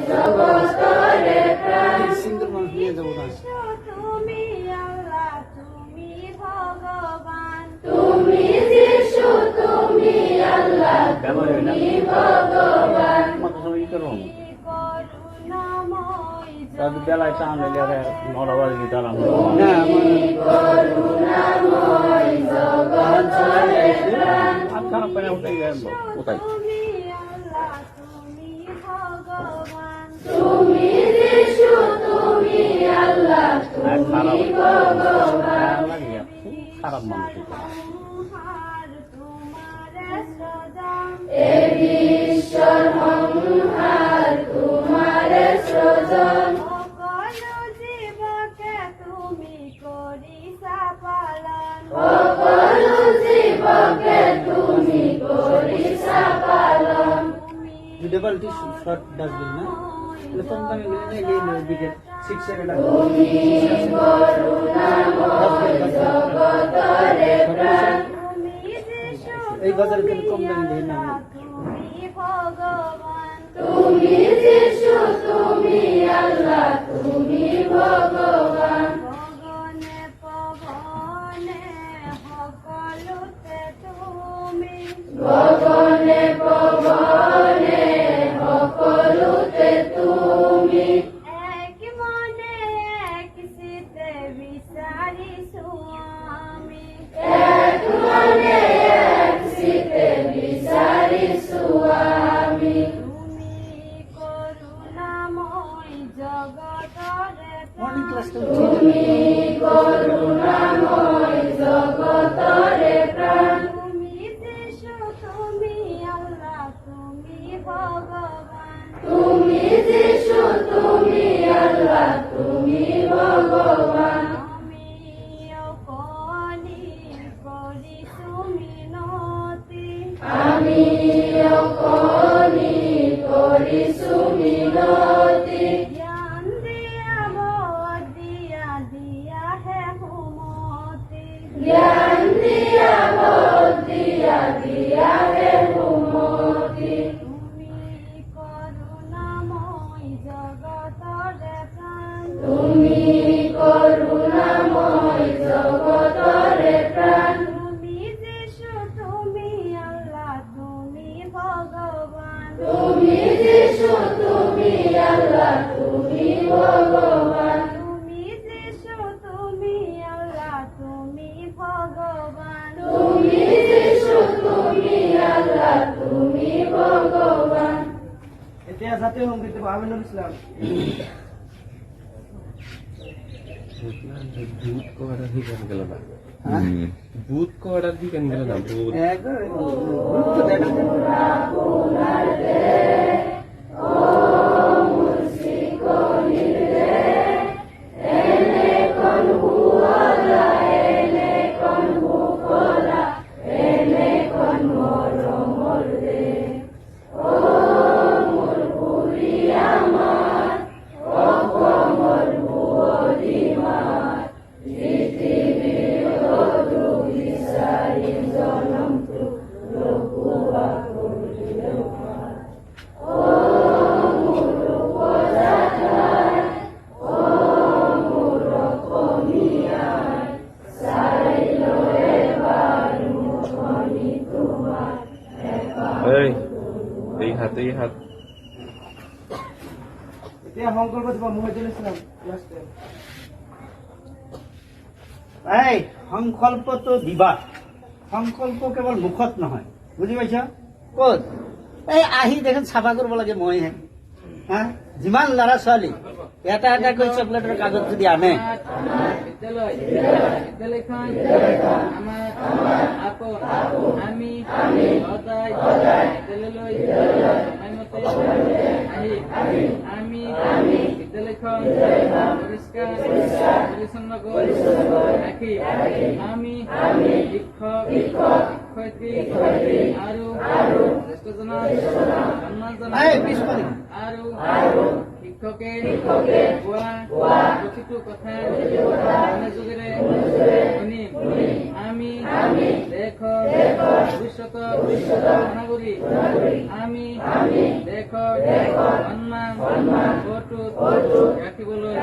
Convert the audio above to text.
জগতরে প্রাণ সিঙ্গেল মানুষ নিয়ে যাবো না তুমি আল্লাহ তুমি ভগবান তুমি যিশু তুমি আল্লাহ তুমি ভগবান করুণাময় বেলায় চান নড়াবাড়ি গিয়ে করুণাময় জগতরে প্রাণ খারাপ পাই উঠে কোথায় তুমি আল্লাহ তুমি ভগবান তুমি যিশু তুমি আল্লাহ তুমি ভগবান খারাপ মানুষ সংহার তোমার সৃজন এ বিশ্বর সংহার তোমার সৃজন সকল জীবকে তুমি করিছা পালন সকল জীবকে তুমি করিছা পালন ডবল টি শর্ট ডাস্টবিন না কম দামে গেলে নিয়ে গিয়ে ওদিকে 6 এর ডাস্টবিন তুমি করুণাময় জগতরে প্রাণ তুমি যিশু এই বাজারে গেলে কম দামে দিয়ে না তুমি ভগবান তুমি যিশু তুমি আল্লাহ তুমি ভগবান গগনে পবনে সকলোতে তুমি গগনে পবনে সকলোতে তুমি এক মনে এক চিতে বিচাৰিছো আমি এক মনে এক চিতে বিচাৰিছো আমি তুমি করুণাময় জগতরে মর্নিং ক্লাসটা তুমি করুণাময় জগতরে প্রাণ তুমি যিশু তুমি আল্লাহ তুমি ভগবান তুমি যিশু তুমি আল্লাহ তুমি ভগবান আমি অকনি কৰিছো মিনতি আমি অকনি কৰিছো মিনতি জ্ঞান দিয়া বৰ দিয়া দিয়া হে সুমতি জ্ঞান দিয়া বল দিয়া দিয়া হে সুমতি তুমি করুণাময় জগতরে প্রাণ তুমি করুণাময় জগতরে প্রাণ তুমি যিশু তুমি আল্লাহ তুমি ভগবান তুমি যিশু তুমি আল্লাহ তুমি ভগবান তুমি যিশু তুমি আল্লাহ তুমি ভগবান তুমি যিশু তুমি আল্লাহ তুমি ভগবান এতিয়া জাতীয় সংগীত আমিনুল ইসলাম ভূত কয়টা দিকেন গেল না ভূত কয়টা দিকেন গেল না ভূত এই হাত এতিয়া সংকল্প দিব মহিদুল ইসলাম লাষ্টে এই সংকল্পটো দিবা সংকল্প কেৱল মুখত নহয় বুজি পাইছা ক'ত এই আহি দেখোন চাফা কৰিব লাগে মইহে হা যিমান ল'ৰা ছোৱালী এটা এটা কৰি চকলেটৰ কাগজ যদি আনে বিদ্যালয়খন আমাৰ আপোন আমি সদায় বিদ্যালয়লৈ সময়মতে আহি আমি বিদ্যালয়খন পৰিষ্কাৰ পৰিচ্ছন্ন কৰি ৰাখি আমি শিক্ষক শিক্ষয়িত্ৰী আৰু জ্যেষ্ঠজনক সন্মান জনাই আৰু শিক্ষকে কোৱা প্ৰতিটো কথা মনোযোগেৰে শুনিম আমি দেশৰ ভৱিষ্যত নাগৰিক আমি দেশৰ সন্মান ৰাখিবলৈ